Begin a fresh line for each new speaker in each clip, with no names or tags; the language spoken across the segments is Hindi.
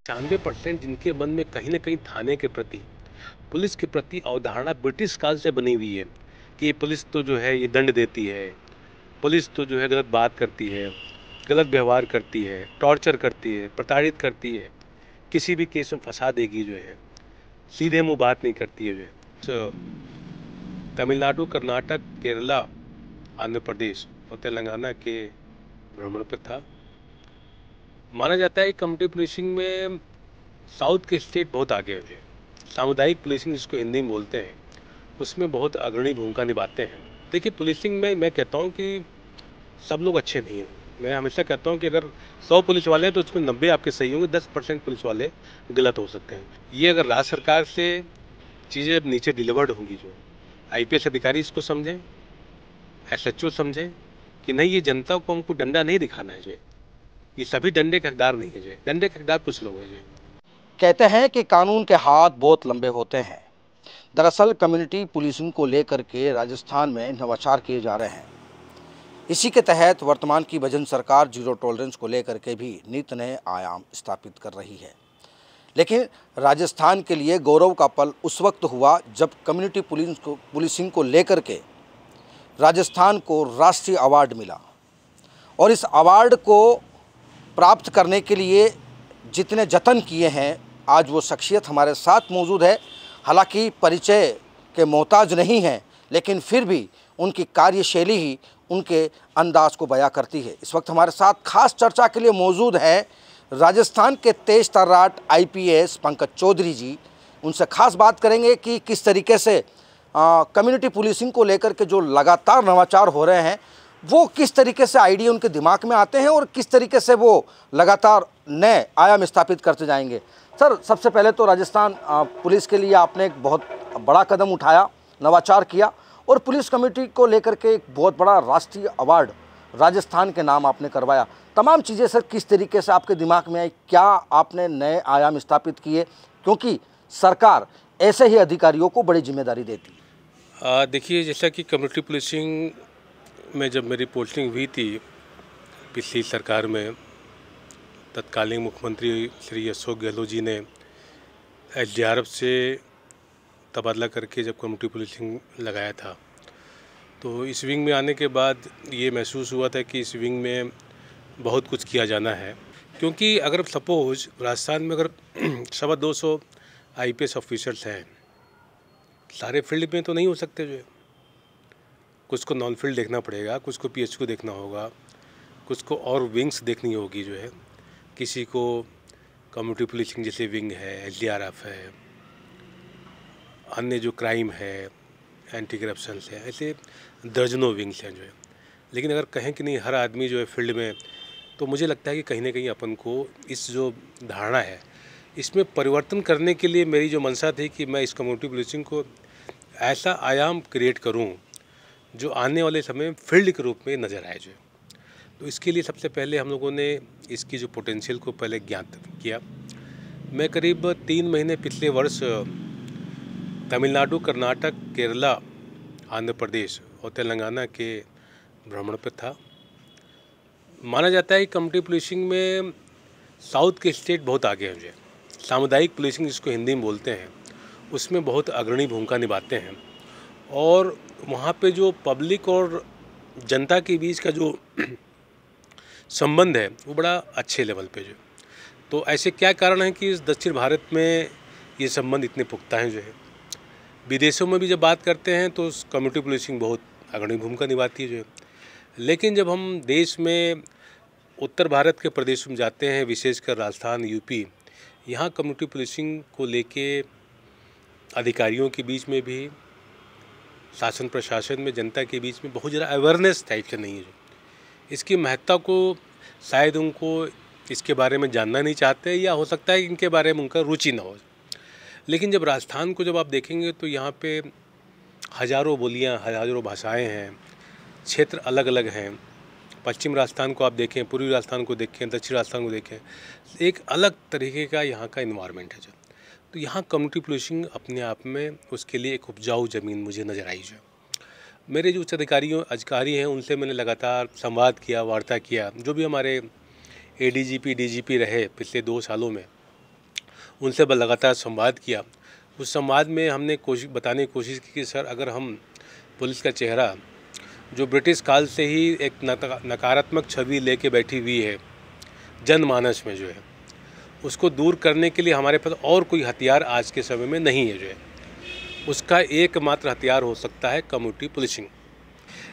95% जिनके मन में कहीं न कहीं थाने के प्रति, पुलिस के प्रति अवधारणा ब्रिटिश काल से बनी हुई है कि ये पुलिस तो जो है ये दंड देती है, पुलिस तो जो है गलत बात करती है, गलत व्यवहार करती है, टॉर्चर करती है, प्रताड़ित करती है, किसी भी केस में फँसा देगी जो है, सीधे मुँह बात नहीं करती है जो है। तो तमिलनाडु, कर्नाटक, केरला, आंध्र प्रदेश और तेलंगाना के भ्रमण पे था। माना जाता है कि कम्युनिटी पुलिसिंग में साउथ के स्टेट बहुत आगे हैं। सामुदायिक पुलिसिंग जिसको हिंदी में बोलते हैं, उसमें बहुत अग्रणी भूमिका निभाते हैं। देखिए, पुलिसिंग में मैं कहता हूँ कि सब लोग अच्छे नहीं हैं। मैं हमेशा कहता हूँ कि अगर 100 पुलिस वाले हैं तो उसमें 90 आपके सही होंगे, 10% पुलिस वाले गलत हो सकते हैं। ये अगर राज्य सरकार से चीज़ें नीचे डिलीवर्ड होंगी, जो आईपीएस अधिकारी इसको समझें, एसएचओ समझें कि नहीं, ये जनता को हमको डंडा नहीं दिखाना है जो, ये सभी डंडे के हकदार नहीं है जो, डंडे के हकदार कुछ लोग हैं जो।
कहते हैं कि कानून के हाथ बहुत लंबे होते हैं। दरअसल कम्युनिटी पुलिसिंग को लेकर के राजस्थान में नवाचार किए जा रहे हैं। इसी के तहत वर्तमान की भजन सरकार जीरो टॉलरेंस को लेकर के भी नित नए आयाम स्थापित कर रही है। लेकिन राजस्थान के लिए गौरव का पल उस वक्त हुआ जब कम्युनिटी पुलिसिंग को लेकर के राजस्थान को राष्ट्रीय अवार्ड मिला। और इस अवार्ड को प्राप्त करने के लिए जितने जतन किए हैं, आज वो शख्सियत हमारे साथ मौजूद है। हालांकि परिचय के मोहताज नहीं हैं, लेकिन फिर भी उनकी कार्यशैली ही उनके अंदाज को बयां करती है। इस वक्त हमारे साथ खास चर्चा के लिए मौजूद है राजस्थान के तेज तर्राट आईपीएस पंकज चौधरी जी। उनसे खास बात करेंगे कि किस तरीके से कम्युनिटी पुलिसिंग को लेकर के जो लगातार नवाचार हो रहे हैं, वो किस तरीके से आइडिया उनके दिमाग में आते हैं और किस तरीके से वो लगातार नए आयाम स्थापित करते जाएंगे। सर, सबसे पहले तो राजस्थान पुलिस के लिए आपने एक बहुत बड़ा कदम उठाया, नवाचार किया और पुलिस कमेटी को लेकर के एक बहुत बड़ा राष्ट्रीय अवार्ड राजस्थान के नाम आपने करवाया। तमाम चीज़ें सर किस तरीके से आपके दिमाग में आई, क्या आपने नए आयाम स्थापित किए, क्योंकि सरकार ऐसे ही अधिकारियों को बड़ी जिम्मेदारी देती है।
देखिए, जैसा कि कम्युनिटी पुलिसिंग में जब मेरी पोस्टिंग हुई थी पिछली सरकार में, तत्कालीन मुख्यमंत्री श्री अशोक गहलोत जी ने एसडीआरएफ से तबादला करके जब कम्युनिटी पुलिसिंग लगाया था, तो इस विंग में आने के बाद ये महसूस हुआ था कि इस विंग में बहुत कुछ किया जाना है। क्योंकि अगर सपोज राजस्थान में अगर 250 आईपीएस ऑफिसर्स हैं, सारे फील्ड में तो नहीं हो सकते जो है। कुछ को नॉन फील्ड देखना पड़ेगा, कुछ को पीएचक्यू देखना होगा, कुछ को और विंग्स देखनी होगी जो है। किसी को कम्युनिटी पुलिसिंग जैसे विंग है, एसडीआरएफ है, अन्य जो क्राइम है, एंटी करप्शन है, ऐसे दर्जनों विंग्स हैं जो है। लेकिन अगर कहें कि नहीं हर आदमी जो है फील्ड में, तो मुझे लगता है कि कहीं ना कहीं अपन को इस जो धारणा है इसमें परिवर्तन करने के लिए मेरी जो मंशा थी कि मैं इस कम्युनिटी पुलिसिंग को ऐसा आयाम क्रिएट करूं जो आने वाले समय में फील्ड के रूप में नज़र आए जो। तो इसके लिए सबसे पहले हम लोगों ने इसकी जो पोटेंशियल को पहले ज्ञात किया। मैं करीब 3 महीने पिछले वर्ष तमिलनाडु, कर्नाटक, केरला, आंध्र प्रदेश और तेलंगाना के भ्रमण पर था। माना जाता है कि कम्युनिटी पुलिसिंग में साउथ के स्टेट बहुत आगे हैं जो। सामुदायिक पुलिसिंग जिसको हिंदी में बोलते हैं, उसमें बहुत अग्रणी भूमिका निभाते हैं। और वहाँ पे जो पब्लिक और जनता के बीच का जो संबंध है वो बड़ा अच्छे लेवल पे जो। तो ऐसे क्या कारण है कि इस दक्षिण भारत में ये संबंध इतने पुख्ता हैं जो है। विदेशों में भी जब बात करते हैं तो कम्युनिटी पुलिसिंग बहुत अग्रणी भूमिका निभाती है जो है। लेकिन जब हम देश में उत्तर भारत के प्रदेशों में जाते हैं, विशेषकर राजस्थान, यूपी, यहाँ कम्युनिटी पुलिसिंग को लेके अधिकारियों के बीच में भी, शासन प्रशासन में, जनता के बीच में बहुत ज़्यादा अवेयरनेस टाइप से नहीं है जो। इसकी महत्ता को शायद उनको इसके बारे में जानना नहीं चाहते, या हो सकता है कि इनके बारे में उनका रुचि ना हो। लेकिन जब राजस्थान को जब आप देखेंगे तो यहाँ पे हज़ारों बोलियाँ, हज़ारों भाषाएं हैं, क्षेत्र अलग अलग हैं। पश्चिम राजस्थान को आप देखें, पूर्वी राजस्थान को देखें, दक्षिण राजस्थान को देखें, एक अलग तरीके का यहाँ का इन्वायरमेंट है जो। तो यहाँ कम्युनिटी पुलिसिंग अपने आप में उसके लिए एक उपजाऊ ज़मीन मुझे नज़र आई जो। मेरे जो उच्च अधिकारी हैं उनसे मैंने लगातार संवाद किया, वार्ता किया। जो भी हमारे एडीजीपी, डीजीपी रहे पिछले 2 सालों में, उनसे लगातार संवाद किया। उस संवाद में हमने बताने की कोशिश की कि सर, अगर हम पुलिस का चेहरा जो ब्रिटिश काल से ही एक नकारात्मक छवि लेके बैठी हुई है जनमानस में जो है, उसको दूर करने के लिए हमारे पास और कोई हथियार आज के समय में नहीं है जो है। उसका एकमात्र हथियार हो सकता है कम्युनिटी पुलिसिंग।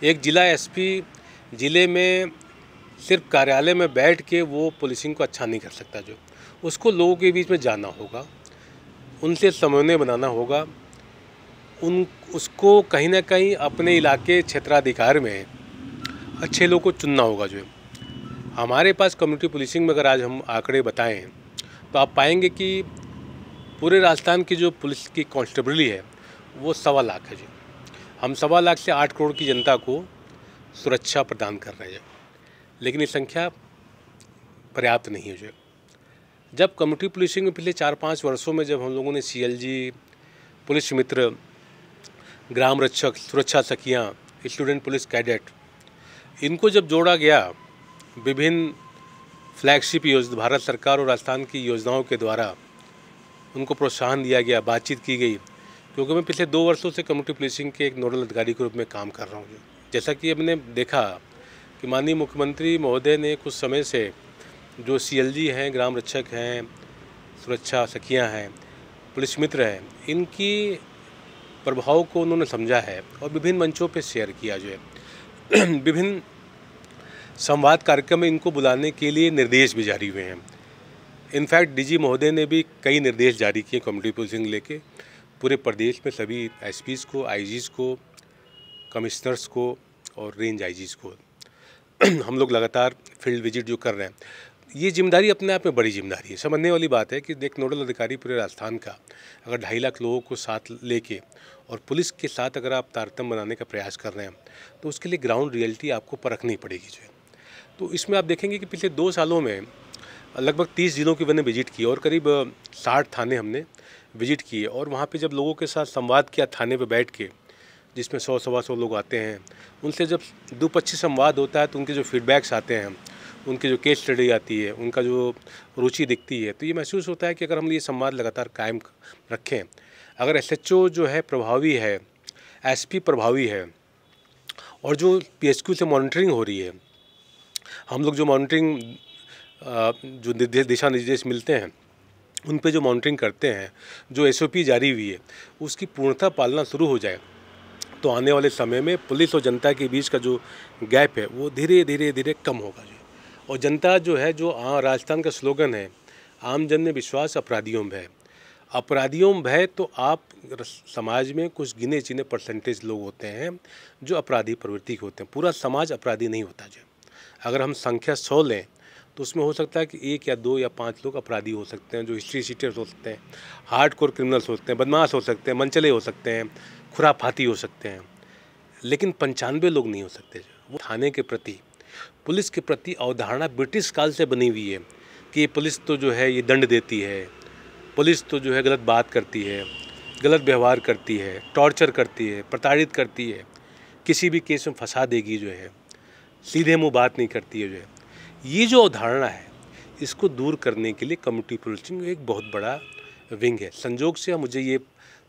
एक जिला एसपी ज़िले में सिर्फ कार्यालय में बैठ के वो पुलिसिंग को अच्छा नहीं कर सकता, जो उसको लोगों के बीच में जाना होगा, उनसे समन्वय बनाना होगा, उसको कहीं ना कहीं अपने इलाके क्षेत्राधिकार में अच्छे लोगों को चुनना होगा। जो हमारे पास कम्युनिटी पुलिसिंग में अगर आज हम आंकड़े बताएं तो आप पाएंगे कि पूरे राजस्थान की जो पुलिस की कांस्टेबली है वो 1.25 लाख है जी। हम 1.25 लाख से 8 करोड़ की जनता को सुरक्षा प्रदान कर रहे हैं, लेकिन ये संख्या पर्याप्त नहीं है। जो जब कम्युनिटी पुलिसिंग में पिछले 4-5 वर्षों में जब हम लोगों ने CLG, पुलिस मित्र, ग्राम रक्षक, सुरक्षा सखियाँ, स्टूडेंट पुलिस कैडेट, इनको जब जोड़ा गया विभिन्न फ्लैगशिप योजना भारत सरकार और राजस्थान की योजनाओं के द्वारा, उनको प्रोत्साहन दिया गया, बातचीत की गई। क्योंकि मैं पिछले 2 वर्षों से कम्युनिटी पुलिसिंग के एक नोडल अधिकारी के रूप में काम कर रहा हूँ। जैसा कि हमने देखा कि माननीय मुख्यमंत्री महोदय ने कुछ समय से जो CLG हैं, ग्राम रक्षक हैं, सुरक्षा सखियाँ हैं, पुलिस मित्र हैं, इनकी प्रभाव को उन्होंने समझा है और विभिन्न मंचों पे शेयर किया। जो है विभिन्न संवाद कार्यक्रम में इनको बुलाने के लिए निर्देश भी जारी हुए हैं। इनफैक्ट DG महोदय ने भी कई निर्देश जारी किए कम्युनिटी पुलिसिंग लेके पूरे प्रदेश में सभी SPs को, IGs को, कमिश्नर्स को और रेंज IGs को। हम लोग लगातार फील्ड विजिट जो कर रहे हैं, ये जिम्मेदारी अपने आप में बड़ी जिम्मेदारी है। समझने वाली बात है कि एक नोडल अधिकारी पूरे राजस्थान का अगर 2.5 लाख लोगों को साथ लेके और पुलिस के साथ अगर आप तारतम्य बनाने का प्रयास कर रहे हैं तो उसके लिए ग्राउंड रियलिटी आपको परखनी पड़ेगी। जो है तो इसमें आप देखेंगे कि पिछले 2 सालों में लगभग 30 जिलों की मैंने विजिट की और करीब 60 थाने हमने विजिट किए। और वहाँ पे जब लोगों के साथ संवाद किया थाने पे बैठ के, जिसमें 100-125 लोग आते हैं, उनसे जब द्विपक्षीय संवाद होता है तो उनके जो फीडबैक्स आते हैं, उनकी जो केस स्टडी आती है, उनका जो रुचि दिखती है, तो ये महसूस होता है कि अगर हम ये संवाद लगातार कायम रखें, अगर SHO जो है प्रभावी है, SP प्रभावी है और जो PSQ से मॉनिटरिंग हो रही है, हम लोग जो मॉनिटरिंग जो दिशा निर्देश मिलते हैं उन पे जो मॉनिटरिंग करते हैं, जो SOP जारी हुई है उसकी पूर्णतः पालना शुरू हो जाए तो आने वाले समय में पुलिस और जनता के बीच का जो गैप है वो धीरे धीरे कम होगा। और जनता जो है, जो राजस्थान का स्लोगन है, आम जन में विश्वास, अपराधियों में भय। अपराधियों में भय, तो आप समाज में कुछ गिने चुने परसेंटेज लोग होते हैं जो अपराधी प्रवृत्ति के होते हैं, पूरा समाज अपराधी नहीं होता। जो अगर हम संख्या 100 लें तो उसमें हो सकता है कि 1 या 2 या 5 लोग अपराधी हो सकते हैं, जो हिस्ट्री शीटर्स हो सकते हैं, हार्डकोर क्रिमिनल्स हो सकते हैं, बदमाश हो सकते हैं, मनचले हो सकते हैं, खुराफाती हो सकते हैं, लेकिन 95 लोग नहीं हो सकते। वो थाने के प्रति, पुलिस के प्रति अवधारणा ब्रिटिश काल से बनी हुई है कि पुलिस तो जो है ये दंड देती है, पुलिस तो जो है गलत बात करती है, गलत व्यवहार करती है, टॉर्चर करती है, प्रताड़ित करती है, किसी भी केस में फंसा देगी, जो है सीधे मुंह बात नहीं करती है। जो है ये जो अवधारणा है, इसको दूर करने के लिए कम्युनिटी पुलिसिंग एक बहुत बड़ा विंग है। संजोग से मुझे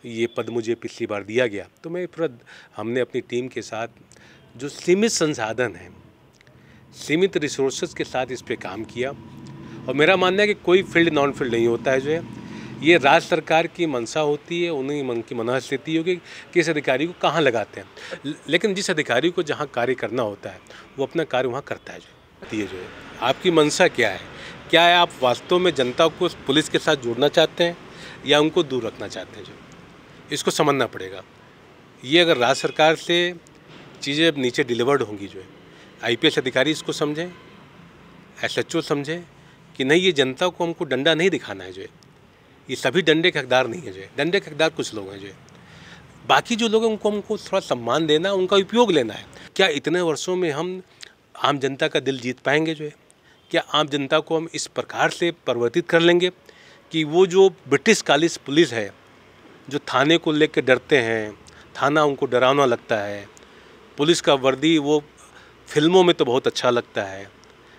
ये पद मुझे पिछली बार दिया गया तो मैं हमने अपनी टीम के साथ जो सीमित संसाधन हैं, सीमित रिसोर्सेज के साथ इस पे काम किया। और मेरा मानना है कि कोई फील्ड नॉन फील्ड नहीं होता है। जो है ये राज्य सरकार की मंशा होती है, उन्हीं मन की मनस्थिति होगी कि इस अधिकारी को कहाँ लगाते हैं, लेकिन जिस अधिकारी को जहाँ कार्य करना होता है वो अपना कार्य वहाँ करता है। जो है आपकी मंशा क्या है, क्या है, आप वास्तव में जनता को पुलिस के साथ जोड़ना चाहते हैं या उनको दूर रखना चाहते हैं, जो इसको समझना पड़ेगा। ये अगर राज्य सरकार से चीज़ें नीचे डिलीवर्ड होंगी, जो है IPS अधिकारी इसको समझें, SHO समझें कि नहीं, ये जनता को हमको डंडा नहीं दिखाना है। जो है ये सभी डंडे के हकदार नहीं है। जो है डंडे के हकदार कुछ लोग हैं, जो है बाकी जो लोग हैं उनको हमको थोड़ा सम्मान देना, उनका उपयोग लेना है। क्या इतने वर्षों में हम आम जनता का दिल जीत पाएंगे? जो है क्या आम जनता को हम इस प्रकार से परिवर्तित कर लेंगे कि वो जो ब्रिटिश कालीन पुलिस है, जो थाने को लेकर डरते हैं, थाना उनको डरावना लगता है, पुलिस का वर्दी वो फिल्मों में तो बहुत अच्छा लगता है,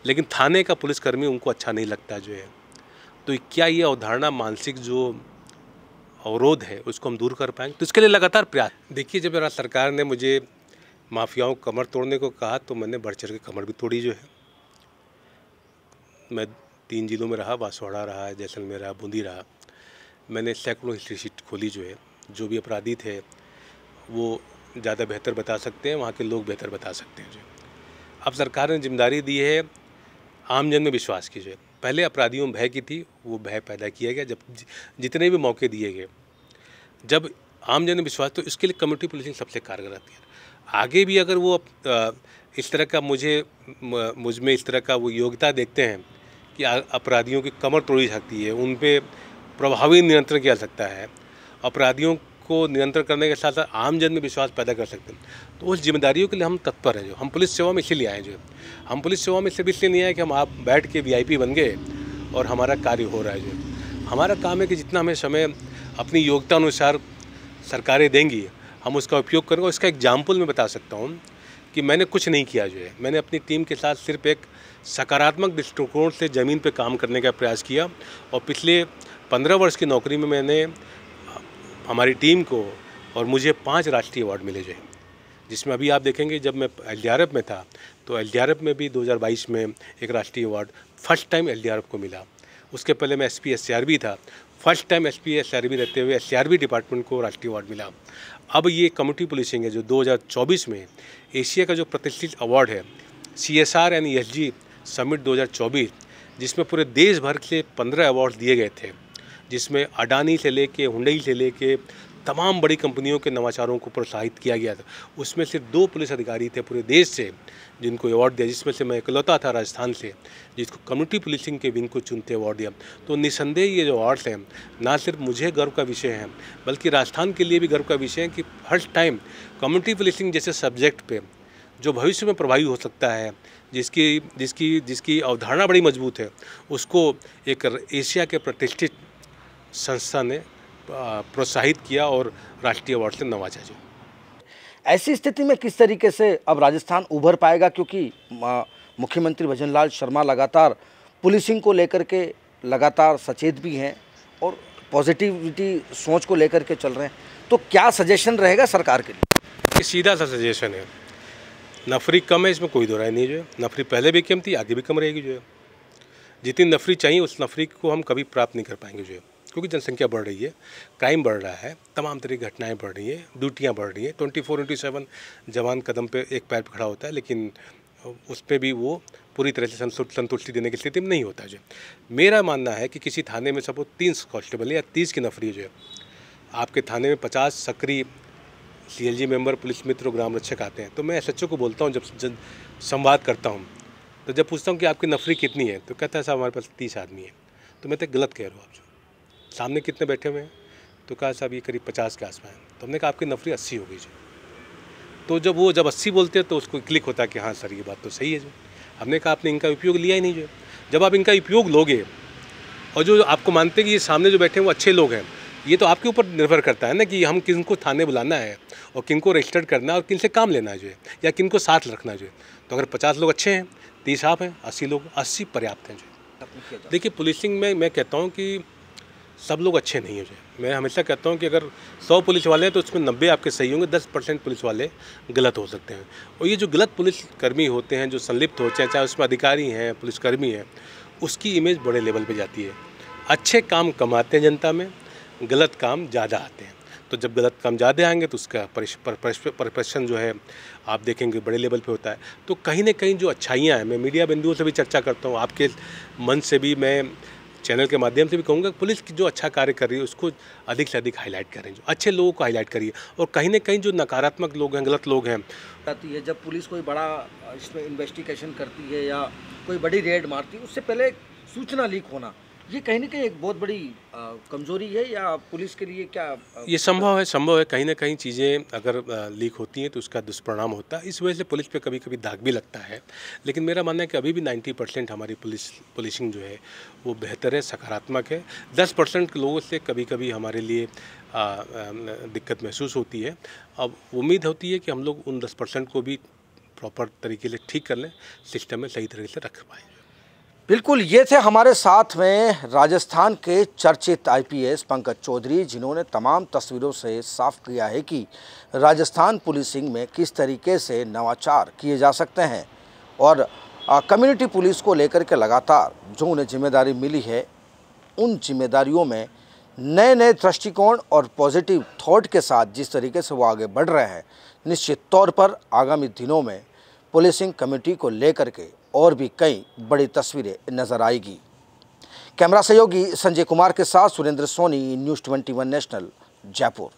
लेकिन थाने का पुलिसकर्मी उनको अच्छा नहीं लगता। जो है तो क्या ये अवधारणा, मानसिक जो अवरोध है, उसको हम दूर कर पाएंगे? तो इसके लिए लगातार प्रयास। देखिए, जब राज्य सरकार ने मुझे माफियाओं को कमर तोड़ने को कहा तो मैंने बढ़ चढ़ के कमर भी तोड़ी जो है। मैं 3 जिलों में रहा, बांसवाड़ा रहा, जैसलमेर रहा, बूंदी रहा। मैंने सैकड़ों हिस्ट्री शीट खोली जो है। जो भी अपराधी थे वो ज़्यादा बेहतर बता सकते हैं, वहाँ के लोग बेहतर बता सकते हैं जो। अब सरकार ने जिम्मेदारी दी है आमजन में विश्वास की जो है। पहले अपराधियों में भय की थी, वो भय पैदा किया गया जब जितने भी मौके दिए गए, जब आमजन में विश्वास, तो इसके लिए कम्युनिटी पुलिसिंग सबसे कारगर आती है। आगे भी अगर वो इस तरह का मुझ में इस तरह का वो योग्यता देखते हैं कि अपराधियों की कमर तोड़ी सकती है, उन पे प्रभावी नियंत्रण किया जा सकता है, अपराधियों को नियंत्रण करने के साथ साथ आमजन में विश्वास पैदा कर सकते हैं, तो उस जिम्मेदारियों के लिए हम तत्पर हैं। जो हम पुलिस सेवा में इसीलिए आए, जो हम पुलिस सेवा में सिर्फ इसलिए नहीं आए कि हम आप बैठ के VIP बन गए और हमारा कार्य हो रहा है। जो हमारा काम है कि जितना हमें समय अपनी योग्यता अनुसार सरकारें देंगी, हम उसका उपयोग करेंगे। इसका एग्जाम्पल मैं बता सकता हूँ कि मैंने कुछ नहीं किया जो है। मैंने अपनी टीम के साथ सिर्फ एक सकारात्मक दृष्टिकोण से ज़मीन पे काम करने का प्रयास किया, और पिछले 15 वर्ष की नौकरी में मैंने हमारी टीम को और मुझे 5 राष्ट्रीय अवार्ड मिले जो है, जिसमें अभी आप देखेंगे जब मैं LDRF में था तो LDRF में भी 2022 में एक राष्ट्रीय अवार्ड फर्स्ट टाइम LDRF को मिला। उसके पहले मैं SP SCRB था, फर्स्ट टाइम SP SCRB रहते हुए SCRB डिपार्टमेंट को राष्ट्रीय अवार्ड मिला। अब ये कम्युनिटी पुलिसिंग है जो 2024 में एशिया का जो प्रतिष्ठित अवार्ड है CSR यानी ESG समिट 2024, जिसमें पूरे देश भर से 15 अवार्ड दिए गए थे, जिसमें अडानी से लेके हुंडई से लेके तमाम बड़ी कंपनियों के नवाचारों को प्रोत्साहित किया गया था। उसमें सिर्फ 2 पुलिस अधिकारी थे पूरे देश से जिनको अवार्ड दिया, जिसमें से मैं इकलौता था राजस्थान से जिसको कम्युनिटी पुलिसिंग के विंग को चुनते अवार्ड दिया। तो निस्संदेह ये जो अवार्ड्स हैं ना सिर्फ मुझे गर्व का विषय हैं, बल्कि राजस्थान के लिए भी गर्व का विषय है कि फर्स्ट टाइम कम्युनिटी पुलिसिंग जैसे सब्जेक्ट पे जो भविष्य में प्रभावी हो सकता है, जिसकी अवधारणा बड़ी मजबूत है, उसको एक एशिया के प्रतिष्ठित संस्था ने प्रोत्साहित किया और राष्ट्रीय अवार्ड से नवाजा। जो
ऐसी स्थिति में किस तरीके से अब राजस्थान उभर पाएगा, क्योंकि मुख्यमंत्री भजनलाल शर्मा लगातार पुलिसिंग को लेकर के लगातार सचेत भी हैं और पॉजिटिविटी सोच को लेकर के चल रहे हैं, तो क्या सजेशन रहेगा सरकार के लिए?
ये सीधा सा सजेशन है, नफरी कम है, इसमें कोई दो राय नहीं। जो है नफरी पहले भी कम थी, आगे भी कम रहेगी। जो है जितनी नफरी चाहिए उस नफरी को हम कभी प्राप्त नहीं कर पाएंगे, जो है क्योंकि जनसंख्या बढ़ रही है, क्राइम बढ़ रहा है, तमाम तरह की घटनाएं बढ़ रही हैं, ड्यूटियां बढ़ रही हैं। 24/7 जवान कदम पे एक पैर पे खड़ा होता है, लेकिन उस पर भी वो पूरी तरह से संतुष्टि देने की स्थिति में नहीं होता। जो मेरा मानना है कि किसी थाने में सपोज 3 कांस्टेबल या 30 की नफरी जो है, आपके थाने में 50 सक्रिय CLG मेंबर, पुलिस मित्र, ग्राम रक्षक आते हैं, तो मैं SHO को बोलता हूँ, जब संवाद करता हूँ तो जब पूछता हूँ कि आपकी नफरी कितनी है, तो कहता है साहब हमारे पास 30 आदमी है। तो मैं तो गलत कह रहा हूँ, आप जो सामने कितने बैठे हुए हैं, तो कहा साहब ये करीब 50 के आसपास है। तो हमने कहा आपकी नफरी 80 हो गई जी। तो जब 80 बोलते हैं तो उसको क्लिक होता है कि हाँ सर ये बात तो सही है। जो हमने कहा आपने इनका उपयोग लिया ही नहीं। जो जब आप इनका उपयोग लोगे और जो आपको मानते हैं कि ये सामने जो बैठे हैं वो अच्छे लोग हैं, ये तो आपके ऊपर निर्भर करता है ना कि हम किनको थाने बुलाना है और किनको रजिस्टर्ड करना है और किन से काम लेना है जो है, या किनको साथ रखना है जो है। तो अगर 50 लोग अच्छे हैं, 30 आप हैं, 80 लोग, 80 पर्याप्त हैं। जो देखिए पुलिसिंग में मैं कहता हूँ कि सब लोग अच्छे नहीं हैं। जो मैं हमेशा कहता हूँ कि अगर 100 पुलिस वाले हैं तो उसमें 90 आपके सही होंगे, 10% पुलिस वाले गलत हो सकते हैं। और ये जो गलत पुलिसकर्मी होते हैं, जो संलिप्त होते हैं, चाहे उसमें अधिकारी हैं, पुलिसकर्मी हैं, उसकी इमेज बड़े लेवल पे जाती है। अच्छे काम कम आते हैं जनता में, गलत काम ज़्यादा आते हैं। तो जब गलत काम ज़्यादा आएंगे तो उसका प्रदर्शन जो है आप देखेंगे बड़े लेवल पे होता है। तो कहीं ना कहीं जो अच्छाइयाँ हैं, मैं मीडिया बिंदुओं से भी चर्चा करता हूँ, आपके मंच से भी, मैं चैनल के माध्यम से भी कहूँगा, पुलिस की जो अच्छा कार्य कर रही है उसको अधिक से अधिक हाईलाइट करें, जो अच्छे लोगों को हाईलाइट करिए। और कहीं ना कहीं जो नकारात्मक लोग हैं, गलत लोग हैं,
आती है जब पुलिस कोई बड़ा इसमें इन्वेस्टिगेशन करती है या कोई बड़ी रेड मारती है, उससे पहले सूचना लीक होना, ये कहीं ना कहीं एक बहुत बड़ी कमजोरी है या पुलिस के लिए क्या
ये संभव है। कहीं ना कहीं चीज़ें अगर लीक होती हैं तो उसका दुष्परिणाम होता है। इस वजह से पुलिस पे कभी कभी दाग भी लगता है। लेकिन मेरा मानना है कि अभी भी 90% हमारी पुलिसिंग जो है वो बेहतर है, सकारात्मक है। 10% लोगों से कभी कभी हमारे लिए दिक्कत महसूस होती है। अब उम्मीद होती है कि हम लोग उन 10% को भी प्रॉपर तरीके से ठीक कर लें, सिस्टम में सही तरीके से रख पाएँ।
बिल्कुल, ये थे हमारे साथ में राजस्थान के चर्चित आईपीएस पंकज चौधरी, जिन्होंने तमाम तस्वीरों से साफ किया है कि राजस्थान पुलिसिंग में किस तरीके से नवाचार किए जा सकते हैं और कम्युनिटी पुलिस को लेकर के लगातार जो उन्हें जिम्मेदारी मिली है, उन जिम्मेदारियों में नए नए दृष्टिकोण और पॉजिटिव थॉट के साथ जिस तरीके से वो आगे बढ़ रहे हैं, निश्चित तौर पर आगामी दिनों में पुलिसिंग कमेटी को लेकर के और भी कई बड़ी तस्वीरें नजर आएगी। कैमरा सहयोगी संजय कुमार के साथ सुरेंद्र सोनी, न्यूज़ 21 नेशनल, जयपुर।